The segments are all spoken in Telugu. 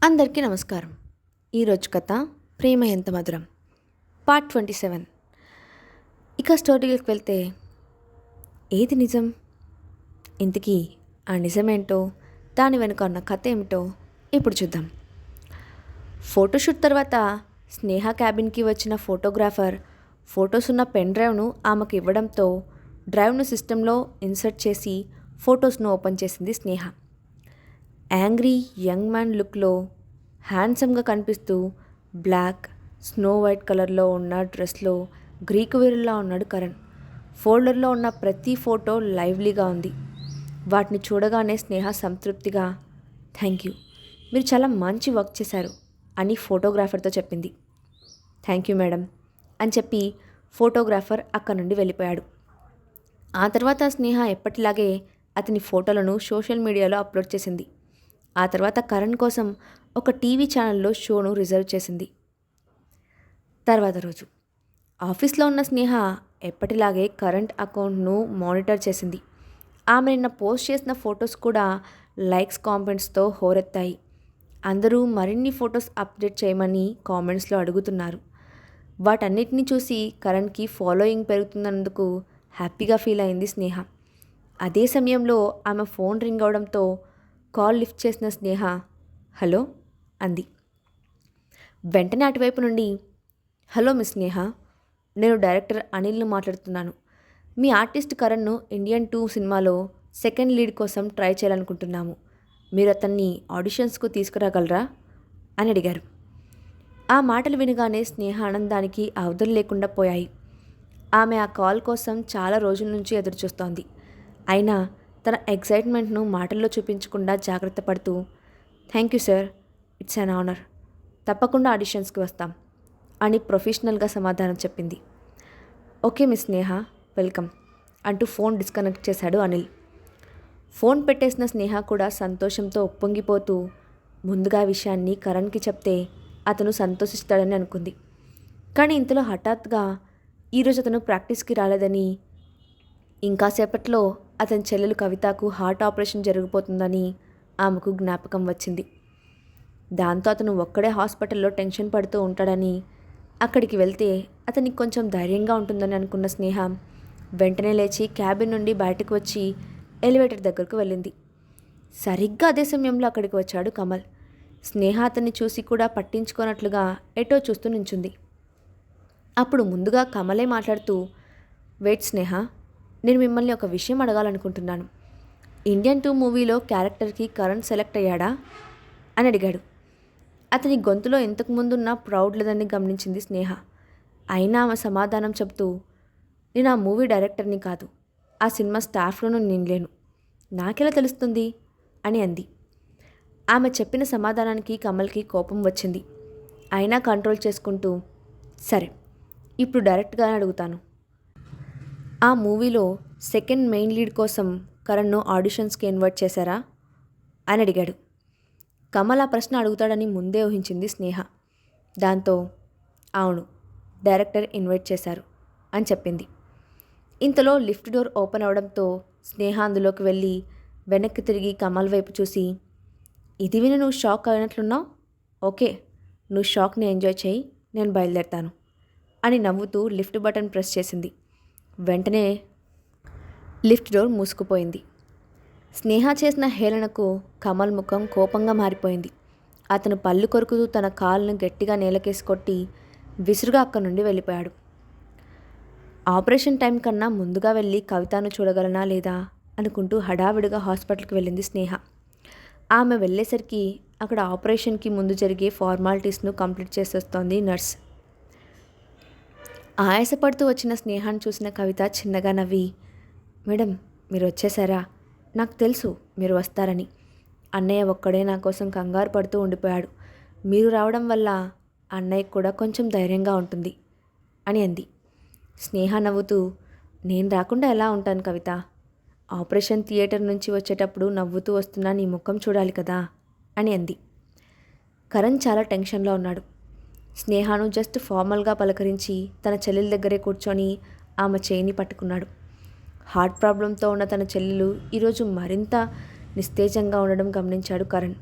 అందరికీ నమస్కారం. ఈరోజు కథ ప్రేమ ఎంత మధురం పార్ట్ 27. ఇక స్టోరీకి వెళ్తే, ఏది నిజం? ఇంతకీ ఆ నిజమేంటో, దాని వెనుక ఉన్న కథ ఏమిటో ఇప్పుడు చూద్దాం. ఫోటోషూట్ తర్వాత స్నేహ క్యాబిన్కి వచ్చిన ఫోటోగ్రాఫర్ ఫొటోస్ ఉన్న పెన్ డ్రైవ్ను ఆమెకు ఇవ్వడంతో డ్రైవ్ను సిస్టంలో ఇన్సర్ట్ చేసి ఫొటోస్ను ఓపెన్ చేసింది స్నేహ. యాంగ్రీ యంగ్ మ్యాన్ లుక్లో హ్యాండ్సమ్గా కనిపిస్తూ బ్లాక్ స్నో వైట్ కలర్లో ఉన్న డ్రెస్లో గ్రీకు వీరుల్లా ఉన్నాడు కరణ్. ఫోల్డర్లో ఉన్న ప్రతి ఫోటో లైవ్లీగా ఉంది. వాటిని చూడగానే స్నేహ సంతృప్తిగా, థ్యాంక్ యూ, మీరు చాలా మంచి వర్క్ చేశారు అని ఫోటోగ్రాఫర్తో చెప్పింది. థ్యాంక్ యూ మేడం అని చెప్పి ఫోటోగ్రాఫర్ అక్కడి నుండి వెళ్ళిపోయాడు. ఆ తర్వాత స్నేహ ఎప్పటిలాగే అతని ఫోటోలను సోషల్ మీడియాలో అప్లోడ్ చేసింది. ఆ తర్వాత కరణ్ కోసం ఒక టీవీ ఛానల్లో షోను రిజర్వ్ చేసింది. తర్వాత రోజు ఆఫీస్లో ఉన్న స్నేహ ఎప్పటిలాగే కరెంట్ అకౌంట్ను మానిటర్ చేసింది. ఆమె నిన్న పోస్ట్ చేసిన ఫొటోస్ కూడా లైక్స్ కామెంట్స్తో హోరెత్తాయి. అందరూ మరిన్ని ఫొటోస్ అప్డేట్ చేయమని కామెంట్స్లో అడుగుతున్నారు. వాటన్నిటిని చూసి కరణ్కి ఫాలోయింగ్ పెరుగుతున్నందుకు హ్యాపీగా ఫీల్ అయింది స్నేహ. అదే సమయంలో ఆమె ఫోన్ రింగ్ అవడంతో కాల్ లిఫ్ట్ చేసిన స్నేహ హలో అంది. వెంటనే అటువైపు నుండి, హలో మిస్ స్నేహ, నేను డైరెక్టర్ అనిల్ను మాట్లాడుతున్నాను. మీ ఆర్టిస్ట్ కరణ్ను ఇండియన్ 2 సినిమాలో సెకండ్ లీడ్ కోసం ట్రై చేయాలనుకుంటున్నాము. మీరు అతన్ని ఆడిషన్స్కు తీసుకురాగలరా అని అడిగారు. ఆ మాటలు వినగానే స్నేహ ఆనందానికి అవధులు లేకుండా పోయాయి. ఆమె ఆ కాల్ కోసం చాలా రోజుల నుంచి ఎదురుచూస్తోంది. అయినా తన ఎక్సైట్మెంట్ను మాటల్లో చూపించకుండా జాగ్రత్త పడుతూ, thank you sir, it's an honour, తప్పకుండా ఆడిషన్స్కి వస్తాం అని ప్రొఫెషనల్గా సమాధానం చెప్పింది. ఓకే మిస్ స్నేహ, వెల్కమ్ అంటూ ఫోన్ డిస్కనెక్ట్ చేశాడు అనిల్. ఫోన్ పెట్టేసిన స్నేహ కూడా సంతోషంతో ఉప్పొంగిపోతూ ముందుగా విషయాన్ని కరణ్కి చెప్తే అతను సంతోషిస్తాడని అనుకుంది. కానీ ఇంతలో హఠాత్తుగా ఈరోజు అతను ప్రాక్టీస్కి రాలేదని, ఇంకాసేపట్లో అతని చెల్లెలు కవితకు హార్ట్ ఆపరేషన్ జరిగిపోతుందని ఆమెకు జ్ఞాపకం వచ్చింది. దాంతో అతను ఒక్కడే హాస్పిటల్లో టెన్షన్ పడుతూ ఉంటాడని, అక్కడికి వెళ్తే అతనికి కొంచెం ధైర్యంగా ఉంటుందని అనుకున్న స్నేహ వెంటనే లేచి క్యాబిన్ నుండి బయటకు వచ్చి ఎలివేటర్ దగ్గరకు వెళ్ళింది. సరిగ్గా అదే సమయంలో అక్కడికి వచ్చాడు కమల్. స్నేహ అతన్ని చూసి కూడా పట్టించుకోనట్లుగా ఎటో చూస్తూ నించుంది. అప్పుడు ముందుగా కమలే మాట్లాడుతూ, వెయిట్ స్నేహ, నేను మిమ్మల్ని ఒక విషయం అడగాలనుకుంటున్నాను. ఇండియన్ 2 మూవీలో క్యారెక్టర్కి కరణ్ సెలెక్ట్ అయ్యాడా అని అడిగాడు. అతని గొంతులో ఇంతకుముందున్న ప్రౌడ్ లేదని గమనించింది స్నేహ. అయినా ఆమె సమాధానం చెబుతూ, నేను ఆ మూవీ డైరెక్టర్ని కాదు, ఆ సినిమా స్టాఫ్లోనూ నేను లేను, నాకెలా తెలుస్తుంది అని అంది. ఆమె చెప్పిన సమాధానానికి కమల్కి కోపం వచ్చింది. అయినా కంట్రోల్ చేసుకుంటూ, సరే, ఇప్పుడు డైరెక్ట్గానే అడుగుతాను. ఆ మూవీలో సెకండ్ మెయిన్ లీడ్ కోసం కరణ్ను ఆడిషన్స్కి ఇన్వైట్ చేశారా అని అడిగాడు. కమల్ ఆ ప్రశ్న అడుగుతాడని ముందే ఊహించింది స్నేహ. దాంతో అవును, డైరెక్టర్ ఇన్వైట్ చేశారు అని చెప్పింది. ఇంతలో లిఫ్ట్ డోర్ ఓపెన్ అవడంతో స్నేహ అందులోకి వెళ్ళి వెనక్కి తిరిగి కమల్ వైపు చూసి, ఇది విని నువ్వు షాక్ అయినట్లున్నావు, ఓకే, నువ్వు షాక్ని ఎంజాయ్ చేయి, నేను బయలుదేరుతాను అని నవ్వుతూ లిఫ్ట్ బటన్ ప్రెస్ చేసింది. వెంటనే లిఫ్ట్ డోర్ మూసుకుపోయింది. స్నేహ చేసిన హేళనకు కమల్ ముఖం కోపంగా మారిపోయింది. అతను పళ్ళు కొరుకుతూ తన కాలును గట్టిగా నేలకేసి కొట్టి విసురుగా అక్కడి నుండి వెళ్ళిపోయాడు. ఆపరేషన్ టైం కన్నా ముందుగా వెళ్ళి కవితను చూడగలనా లేదా అనుకుంటూ హడావిడిగా హాస్పిటల్కి వెళ్ళింది స్నేహ. ఆమె వెళ్ళేసరికి అక్కడ ఆపరేషన్కి ముందు జరిగే ఫార్మాలిటీస్ను కంప్లీట్ చేసేస్తోంది నర్స్. ఆయాసపడుతూ వచ్చిన స్నేహాన్ని చూసిన కవిత చిన్నగా నవ్వి, మేడం, మీరు వచ్చేసారా, నాకు తెలుసు మీరు వస్తారని. అన్నయ్య ఒక్కడే నా కోసం కంగారు పడుతూ ఉండిపోయాడు. మీరు రావడం వల్ల అన్నయ్యకు కూడా కొంచెం ధైర్యంగా ఉంటుంది అని అంది. స్నేహ నవ్వుతూ, నేను రాకుండా ఎలా ఉంటాను కవిత, ఆపరేషన్ థియేటర్ నుంచి వచ్చేటప్పుడు నవ్వుతూ వస్తున్నా నీ ముఖం చూడాలి కదా అని అంది. కరణ్ చాలా టెన్షన్లో ఉన్నాడు. స్నేహను జస్ట్ ఫార్మల్గా పలకరించి తన చెల్లెల దగ్గరే కూర్చొని ఆమె చేయిని పట్టుకున్నాడు. హార్ట్ ప్రాబ్లంతో ఉన్న తన చెల్లెలు ఈరోజు మరింత నిస్తేజంగా ఉండడం గమనించాడు కరణ్.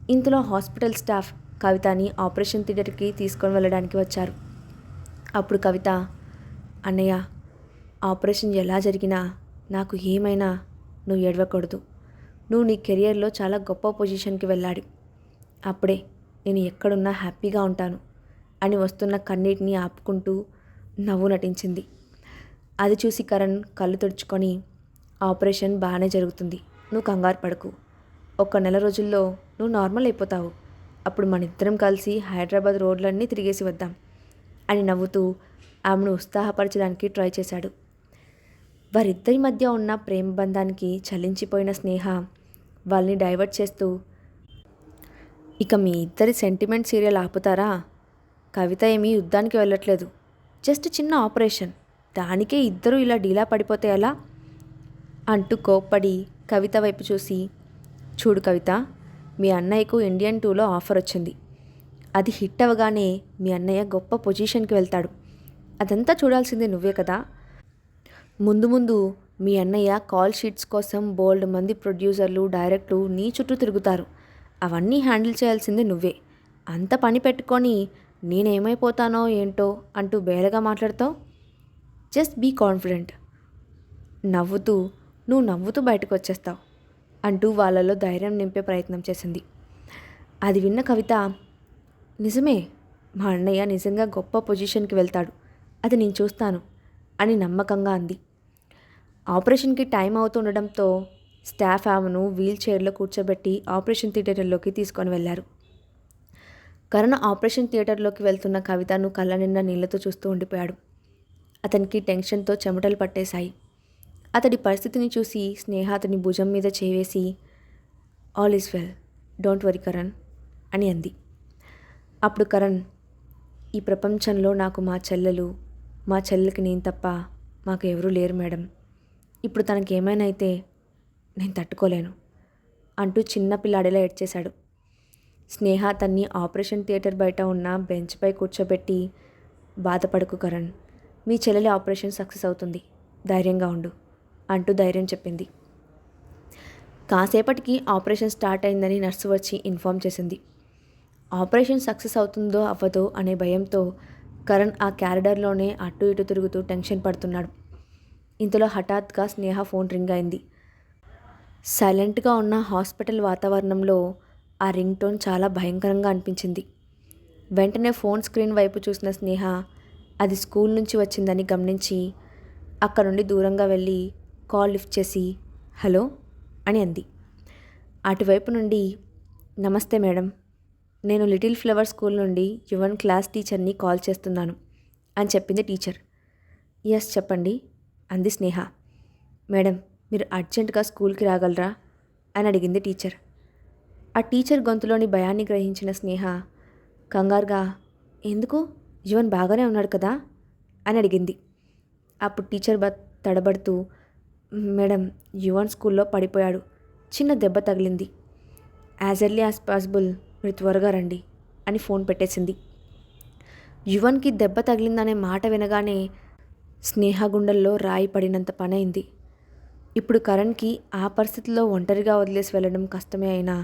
ఇంతలో హాస్పిటల్ స్టాఫ్ కవితని ఆపరేషన్ థియేటర్కి తీసుకొని వెళ్ళడానికి వచ్చారు. అప్పుడు కవిత, అన్నయ్య, ఆపరేషన్ ఎలా జరిగినా నాకు ఏమైనా నువ్వు ఏడవకూడదు. నువ్వు నీ కెరియర్లో చాలా గొప్ప పొజిషన్కి వెళ్ళాడు. అప్పుడే నేను ఎక్కడున్నా హ్యాపీగా ఉంటాను అని వస్తున్న కన్నీటిని ఆపుకుంటూ నవ్వు నటించింది. అది చూసి కరణ్ కళ్ళు తుడుచుకొని, ఆపరేషన్ బాగానే జరుగుతుంది, నువ్వు కంగారు పడకు, 1 నెల రోజుల్లో నువ్వు నార్మల్ అయిపోతావు. అప్పుడు మన ఇద్దరం కలిసి హైదరాబాద్ రోడ్లన్నీ తిరిగేసి వద్దాం అని నవ్వుతూ ఆమెను ఉత్సాహపరచడానికి ట్రై చేశాడు. వారిద్దరి మధ్య ఉన్న ప్రేమ బంధానికి చలించిపోయిన స్నేహ వాళ్ళని డైవర్ట్ చేస్తూ, ఇక మీ ఇద్దరి సెంటిమెంట్ సీరియల్ ఆపుతారా? కవిత ఏమీ యుద్ధానికి వెళ్ళట్లేదు, జస్ట్ చిన్న ఆపరేషన్, దానికే ఇద్దరూ ఇలా డీలా పడిపోతే ఎలా అంటూ కోప్పడి కవిత వైపు చూసి, చూడు కవిత, మీ అన్నయ్యకు ఇండియన్ 2లో ఆఫర్ వచ్చింది. అది హిట్ అవ్వగానే మీ అన్నయ్య గొప్ప పొజిషన్కి వెళ్తాడు. అదంతా చూడాల్సిందే నువ్వే కదా. ముందు ముందు మీ అన్నయ్య కాల్ షీట్స్ కోసం బోల్డ్ మంది ప్రొడ్యూసర్లు, డైరెక్టర్లు నీ చుట్టూ తిరుగుతారు. అవన్నీ హ్యాండిల్ చేయాల్సిందే నువ్వే. అంత పని పెట్టుకొని నేనేమైపోతానో ఏంటో అంటూ బేలగా మాట్లాడతావు. Just be confident. నువ్వు నవ్వుతూ బయటకు వచ్చేస్తావు అంటూ వాళ్ళలో ధైర్యం నింపే ప్రయత్నం చేసింది. అది విన్న కవిత, నిజమే, మా అన్నయ్య నిజంగా గొప్ప పొజిషన్కి వెళ్తాడు, అది నేను చూస్తాను అని నమ్మకంగా అంది. ఆపరేషన్కి టైం అవుతుండడంతో స్టాఫ్ ఆమెను వీల్ చైర్లో కూర్చోబెట్టి ఆపరేషన్ థియేటర్లోకి తీసుకొని వెళ్ళారు. కరణ్ ఆపరేషన్ థియేటర్లోకి వెళ్తున్న కవితను కళ్ళ నిండా నీళ్లతో చూస్తూ ఉండిపోయాడు. అతనికి టెన్షన్తో చెమటలు పట్టేశాయి. అతడి పరిస్థితిని చూసి స్నేహ అతని భుజం మీద చేవేసి, all is well, don't worry Karan అని అంది. అప్పుడు కరణ్, ఈ ప్రపంచంలో నాకు మా చెల్లెలకి నేను తప్ప మాకు ఎవరూ లేరు మేడం. ఇప్పుడు తనకి ఏమైనా అయితే నేను తట్టుకోలేను అంటూ చిన్న పిల్లాడిలా ఏడ్చేశాడు. స్నేహ తన్ని ఆపరేషన్ థియేటర్ బయట ఉన్న బెంచ్పై కూర్చోబెట్టి, బాధపడకు కరణ్, మీ చెల్లెలి ఆపరేషన్ సక్సెస్ అవుతుంది, ధైర్యంగా ఉండు అంటూ ధైర్యం చెప్పింది. కాసేపటికి ఆపరేషన్ స్టార్ట్ అయిందని నర్సు వచ్చి ఇన్ఫామ్ చేసింది. ఆపరేషన్ సక్సెస్ అవుతుందో అవ్వదో అనే భయంతో కరణ్ ఆ క్యారిడార్లోనే అటు ఇటు తిరుగుతూ టెన్షన్ పడుతున్నాడు. ఇంతలో హఠాత్తుగా స్నేహ ఫోన్ రింగ్ అయింది. సైలెంట్గా ఉన్న హాస్పిటల్ వాతావరణంలో ఆ రింగ్ టోన్ చాలా భయంకరంగా అనిపించింది. వెంటనే ఫోన్ స్క్రీన్ వైపు చూసిన స్నేహ అది స్కూల్ నుంచి వచ్చిందని గమనించి అక్కడ నుండి దూరంగా వెళ్ళి కాల్ లిఫ్ట్ చేసి, హలో అని అంది. అటువైపు నుండి, నమస్తే మేడం, నేను లిటిల్ ఫ్లవర్ స్కూల్ నుండి యువన్ క్లాస్ టీచర్ని కాల్ చేస్తున్నాను అని చెప్పింది టీచర్. ఎస్ చెప్పండి అంది స్నేహ. మేడం, మీరు అర్జెంటుగా స్కూల్కి రాగలరా అని అడిగింది టీచర్. ఆ టీచర్ గొంతులోని భయాన్ని గ్రహించిన స్నేహ కంగారుగా, ఎందుకు, యువన్ బాగానే ఉన్నాడు కదా అని అడిగింది. అప్పుడు టీచర్ తడబడుతూ, మేడం, యువన్ స్కూల్లో పడిపోయాడు, చిన్న దెబ్బ తగిలింది, యాజ్ ఎర్లీ యాజ్ పాసిబుల్ మీరు త్వరగా రండి అని ఫోన్ పెట్టేసింది. యువన్కి దెబ్బ తగిలిందనే మాట వినగానే స్నేహ గుండెల్లో రాయి పడినంత పనైంది. ఇప్పుడు కరణ్కి ఆ పరిస్థితిలో ఒంటరిగా వదిలేసి వెళ్ళడం కష్టమే అయినా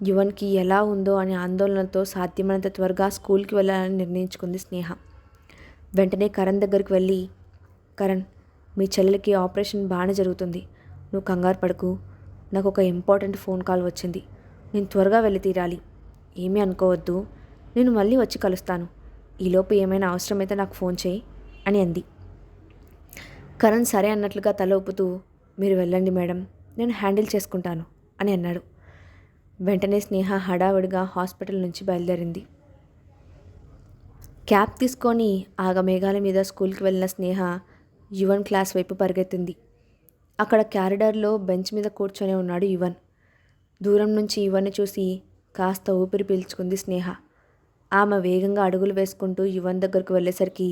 యువన్కి ఎలా ఉందో అనే ఆందోళనతో సాధ్యమైనంత త్వరగా స్కూల్కి వెళ్ళాలని నిర్ణయించుకుంది స్నేహ. వెంటనే కరణ్ దగ్గరికి వెళ్ళి, కరణ్, మీ చెల్లెలకి ఆపరేషన్ బాగానే జరుగుతుంది, నువ్వు కంగారు పడకు, నాకు ఒక ఇంపార్టెంట్ ఫోన్ కాల్ వచ్చింది, నేను త్వరగా వెళ్ళి తీరాలి, ఏమీ అనుకోవద్దు, నేను మళ్ళీ వచ్చి కలుస్తాను, ఈలోపు ఏమైనా అవసరమైతే నాకు ఫోన్ చేయి అని అంది. కరణ్ సరే అన్నట్లుగా తల ఊపుతూ, మీరు వెళ్ళండి మేడం, నేను హ్యాండిల్ చేసుకుంటాను అని అన్నాడు. వెంటనే స్నేహ హడావుడిగా హాస్పిటల్ నుంచి బయలుదేరింది. క్యాబ్ తీసుకొని ఆగమేఘాల మీద స్కూల్కి వెళ్ళిన స్నేహ యువన్ క్లాస్ వైపు పరిగెత్తింది. అక్కడ క్యారిడార్లో బెంచ్ మీద కూర్చొని ఉన్నాడు యువన్. దూరం నుంచి యువన్ని చూసి కాస్త ఊపిరి పీల్చుకుంది స్నేహ. ఆమె వేగంగా అడుగులు వేసుకుంటూ యువన్ దగ్గరకు వెళ్ళేసరికి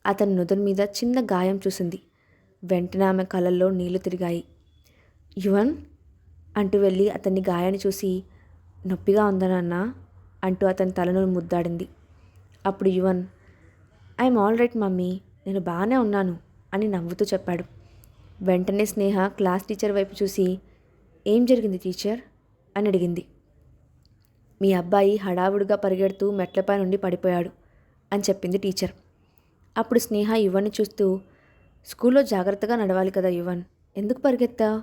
అతని నుదురు మీద చిన్న గాయం చూసింది. వెంటనే ఆమె కళ్ళల్లో నీళ్లు తిరిగాయి. యువన్ అంటూ వెళ్ళి అతన్ని గాయాన్ని చూసి, నొప్పిగా ఉందా నాన్న అంటూ అతని తలను ముద్దాడింది. అప్పుడు Yuvan, I'm all right mummy, నేను బాగానే ఉన్నాను అని నవ్వుతూ చెప్పాడు. వెంటనే స్నేహ క్లాస్ టీచర్ వైపు చూసి, ఏం జరిగింది టీచర్ అని అడిగింది. మీ అబ్బాయి హడావుడిగా పరిగెడుతూ మెట్లపై నుండి పడిపోయాడు అని చెప్పింది టీచర్. అప్పుడు స్నేహ యువన్ని చూస్తూ, స్కూల్లో జాగ్రత్తగా నడవాలి కదా యువన్, ఎందుకు పరిగెత్తావు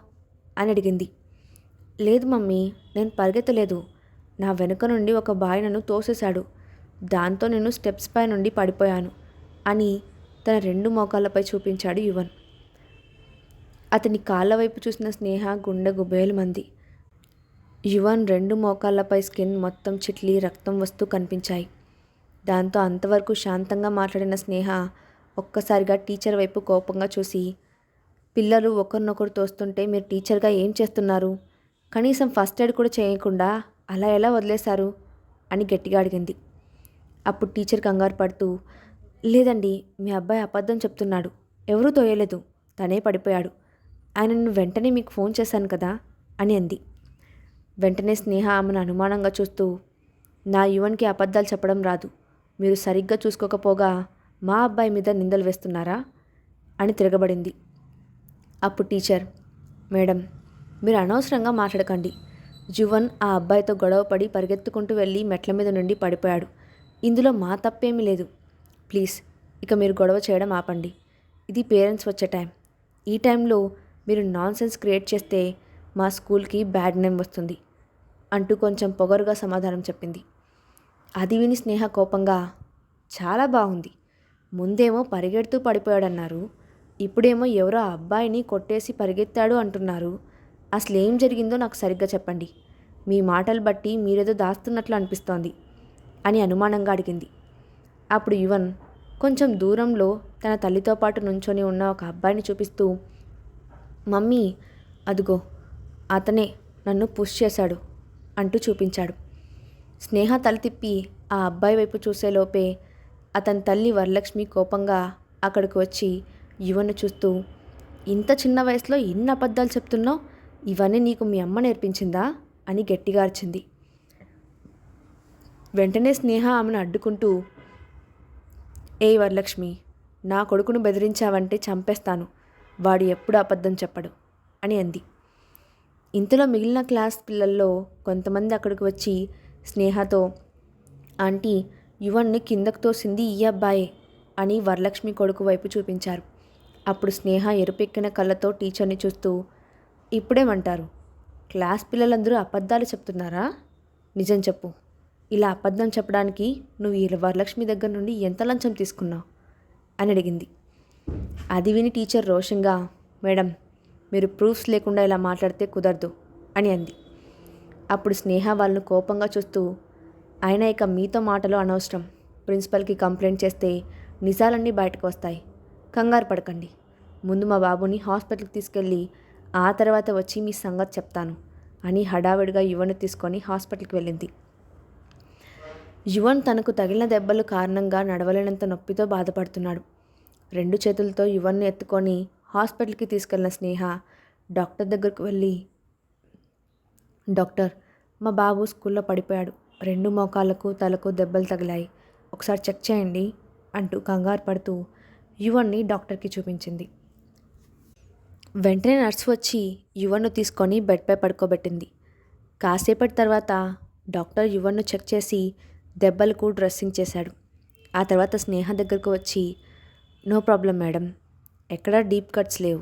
అని అడిగింది. లేదు మమ్మీ, నేను పరిగెత్తలేదు. నా వెనుక నుండి ఒక బాయ్ నన్ను తోసేశాడు. దాంతో నేను స్టెప్స్ పై నుండి పడిపోయాను అని తన 2 మోకాళ్ళపై చూపించాడు యువన్. అతని కాళ్ళ వైపు చూసిన స్నేహ గుండె గుబేలుమంది. యువన్ 2 మోకాళ్ళపై స్కిన్ మొత్తం చిట్లి రక్తం వస్తూ కనిపించాయి. దాంతో అంతవరకు శాంతంగా మాట్లాడిన స్నేహ ఒక్కసారిగా టీచర్ వైపు కోపంగా చూసి, పిల్లలు ఒకరినొకరు తోస్తుంటే మీరు టీచర్గా ఏం చేస్తున్నారు? కనీసం ఫస్ట్ ఎయిడ్ కూడా చేయకుండా అలా ఎలా వదిలేశారు అని గట్టిగా అడిగింది. అప్పుడు టీచర్ కంగారు పడుతూ, లేదండి, మీ అబ్బాయి అబద్ధం చెప్తున్నాడు. ఎవరూ తోయలేదు, తనే పడిపోయాడు. ఆయనను వెంటనే మీకు ఫోన్ చేశాను కదా అని అంది. వెంటనే స్నేహ ఆమెను అనుమానంగా చూస్తూ, నా యువన్కి అబద్ధాలు చెప్పడం రాదు. మీరు సరిగ్గా చూసుకోకపోగా మా అబ్బాయి మీద నిందలు వేస్తున్నారా అని తిరగబడింది. అప్పుడు టీచర్, మేడం, మీరు అనవసరంగా మాట్లాడకండి. యువన్ ఆ అబ్బాయితో గొడవపడి పరిగెత్తుకుంటూ వెళ్ళి మెట్ల మీద నుండి పడిపోయాడు. ఇందులో మా తప్పేమీ లేదు. ప్లీజ్ ఇక మీరు గొడవ చేయడం ఆపండి. ఇది పేరెంట్స్ వచ్చే టైం. ఈ టైంలో మీరు నాన్సెన్స్ క్రియేట్ చేస్తే మా స్కూల్కి బ్యాడ్ నేమ్ వస్తుంది అంటూ కొంచెం పొగరుగా సమాధానం చెప్పింది. అది విని స్నేహ కోపంగా, చాలా బాగుంది. ముందేమో పరిగెడుతూ పడిపోయాడన్నారు, ఇప్పుడేమో ఎవరో అబ్బాయిని కొట్టేసి పరిగెత్తాడు అంటున్నారు. అసలేం జరిగిందో నాకు సరిగ్గా చెప్పండి. మీ మాటలు బట్టి మీరేదో దాస్తున్నట్లు అనిపిస్తోంది అని అనుమానంగా అడిగింది. అప్పుడు యువన్ కొంచెం దూరంలో తన తల్లితో పాటు నుంచొని ఉన్న ఒక అబ్బాయిని చూపిస్తూ, మమ్మీ, అదుగో అతనే నన్ను పుష్ చేశాడు అంటూ చూపించాడు. స్నేహ తల తిప్పి ఆ అబ్బాయి వైపు చూసేలోపే అతని తల్లి వరలక్ష్మి కోపంగా అక్కడికి వచ్చి యువన్ను చూస్తూ, ఇంత చిన్న వయసులో ఎన్ని అబద్ధాలు చెప్తున్నావు? ఇవన్నీ నీకు మీ అమ్మ నేర్పించిందా అని గట్టిగా అరిచింది. వెంటనే స్నేహ ఆమెను అడ్డుకుంటూ, ఏ వరలక్ష్మి, నా కొడుకును బెదిరించావంటే చంపేస్తాను. వాడు ఎప్పుడు అబద్ధం చెప్పడు అని అంది. ఇంతలో మిగిలిన క్లాస్ పిల్లల్లో కొంతమంది అక్కడికి వచ్చి స్నేహతో, ఆంటీ, యువన్ని కిందకు తోసింది ఈ అబ్బాయే అని వరలక్ష్మి కొడుకు వైపు చూపించారు. అప్పుడు స్నేహ ఎరుపెక్కిన కళ్ళతో టీచర్ని చూస్తూ, ఇప్పుడేమంటారు? క్లాస్ పిల్లలందరూ అబద్ధాలు చెప్తున్నారా? నిజం చెప్పు. ఇలా అబద్ధం చెప్పడానికి నువ్వు ఈ వరలక్ష్మి దగ్గర నుండి ఎంత లంచం తీసుకున్నావు అని అడిగింది. అది విని టీచర్ రోషంగా, మేడం, మీరు ప్రూఫ్స్ లేకుండా ఇలా మాట్లాడితే కుదరదు అని అంది. అప్పుడు స్నేహ వాళ్ళను కోపంగా చూస్తూ, అయినా ఇక మీతో మాటలు అనవసరం. ప్రిన్సిపల్కి కంప్లైంట్ చేస్తే నిజాలన్నీ బయటకు వస్తాయి. కంగారు పడకండి. ముందు మా బాబుని హాస్పిటల్కి తీసుకెళ్ళి ఆ తర్వాత వచ్చి మీ సంగతి చెప్తాను అని హడావిడిగా యువన్ను తీసుకొని హాస్పిటల్కి వెళ్ళింది. యువన్ తనకు తగిలిన దెబ్బలు కారణంగా నడవలేనంత నొప్పితో బాధపడుతున్నాడు. 2 చేతులతో యువన్ను ఎత్తుకొని హాస్పిటల్కి తీసుకెళ్లిన స్నేహ డాక్టర్ దగ్గరకు వెళ్ళి, డాక్టర్, మా బాబు స్కూల్లో పడిపోయాడు. 2 మోకాళ్ళకు తలకు దెబ్బలు తగిలాయి. ఒకసారి చెక్ చేయండి అంటూ కంగారు పడుతూ యువన్ని డాక్టర్కి చూపించింది. వెంటనే నర్సు వచ్చి యువన్ను తీసుకొని బెడ్పై పడుకోబెట్టింది. కాసేపటి తర్వాత డాక్టర్ యువన్ను చెక్ చేసి దెబ్బలకు డ్రెస్సింగ్ చేశాడు. ఆ తర్వాత స్నేహ దగ్గరకు వచ్చి, నో ప్రాబ్లం మేడం, ఎక్కడా డీప్ కట్స్ లేవు.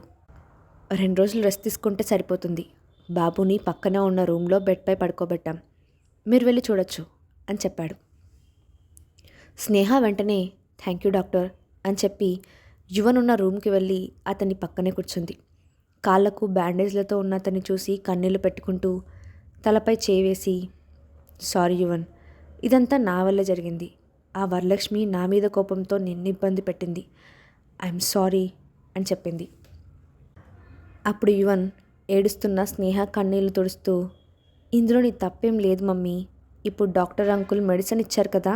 2 రోజులు రెస్ట్ తీసుకుంటే సరిపోతుంది. బాబుని పక్కన ఉన్న రూమ్లో బెడ్పై పడుకోబెట్టాం. మీరు వెళ్ళి చూడొచ్చు అని చెప్పాడు. స్నేహ వెంటనే థ్యాంక్ యూ డాక్టర్ అని చెప్పి యువన్ ఉన్న రూమ్కి వెళ్ళి అతని పక్కనే కూర్చుంది. కాళ్లకు బ్యాండేజ్లతో ఉన్న అతన్ని చూసి కన్నీళ్లు పెట్టుకుంటూ తలపై చేవేసి, సారీ యువన్, ఇదంతా నా వల్లే జరిగింది. ఆ వరలక్ష్మి నా మీద కోపంతో నిన్ను ఇబ్బంది పెట్టింది. ఐఎమ్ సారీ అని చెప్పింది. అప్పుడు యువన్ ఏడుస్తున్న స్నేహ కన్నీళ్లు తుడుస్తూ, ఇందులో నీ తప్పేం లేదు మమ్మీ. ఇప్పుడు డాక్టర్ అంకుల్ మెడిసిన్ ఇచ్చారు కదా,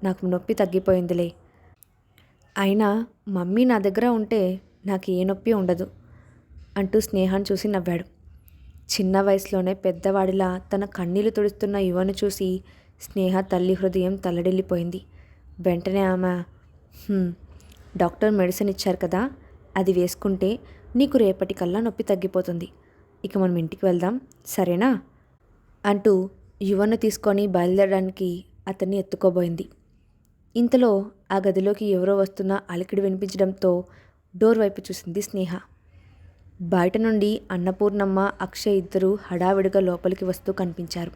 నాకు నొప్పి తగ్గిపోయిందిలే. అయినా మమ్మీ నా దగ్గర ఉంటే నాకు ఏ నొప్పి ఉండదు అంటూ స్నేహాన్ని చూసి నవ్వాడు. చిన్న వయసులోనే పెద్దవాడిలా తన కన్నీళ్లు తుడుస్తున్న యువను చూసి స్నేహ తల్లి హృదయం తల్లడిల్లిపోయింది. వెంటనే ఆమె, డాక్టర్ మెడిసిన్ ఇచ్చారు కదా, అది వేసుకుంటే నీకు రేపటికల్లా నొప్పి తగ్గిపోతుంది. ఇక మనం ఇంటికి వెళ్దాం, సరేనా అంటూ యువన్ను తీసుకొని బయలుదేరడానికి అతన్ని ఎత్తుకోబోయింది. ఇంతలో ఆ గదిలోకి ఎవరో వస్తున్న అలికిడి వినిపించడంతో డోర్ వైపు చూసింది స్నేహ. బయట నుండి అన్నపూర్ణమ్మ, అక్షయ్ ఇద్దరూ హడావిడిగా లోపలికి వస్తూ కనిపించారు.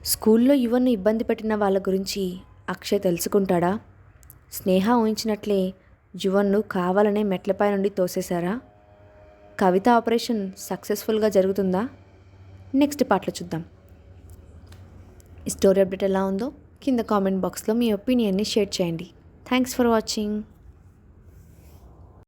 స్కూల్లో యువన్ను ఇబ్బంది పెట్టిన వాళ్ళ గురించి అక్షయ్ తెలుసుకుంటాడా? స్నేహ ఊహించినట్లే యువన్ను కావాలనే మెట్లపై నుండి తోసేశారా? కవిత ఆపరేషన్ సక్సెస్ఫుల్గా జరుగుతుందా? నెక్స్ట్ పార్ట్లో చూద్దాం. ఈ స్టోరీ అప్డేట్ ఎలా ఉందో కింద కామెంట్ బాక్స్లో మీ ఒపీనియన్ని షేర్ చేయండి. Thanks for watching.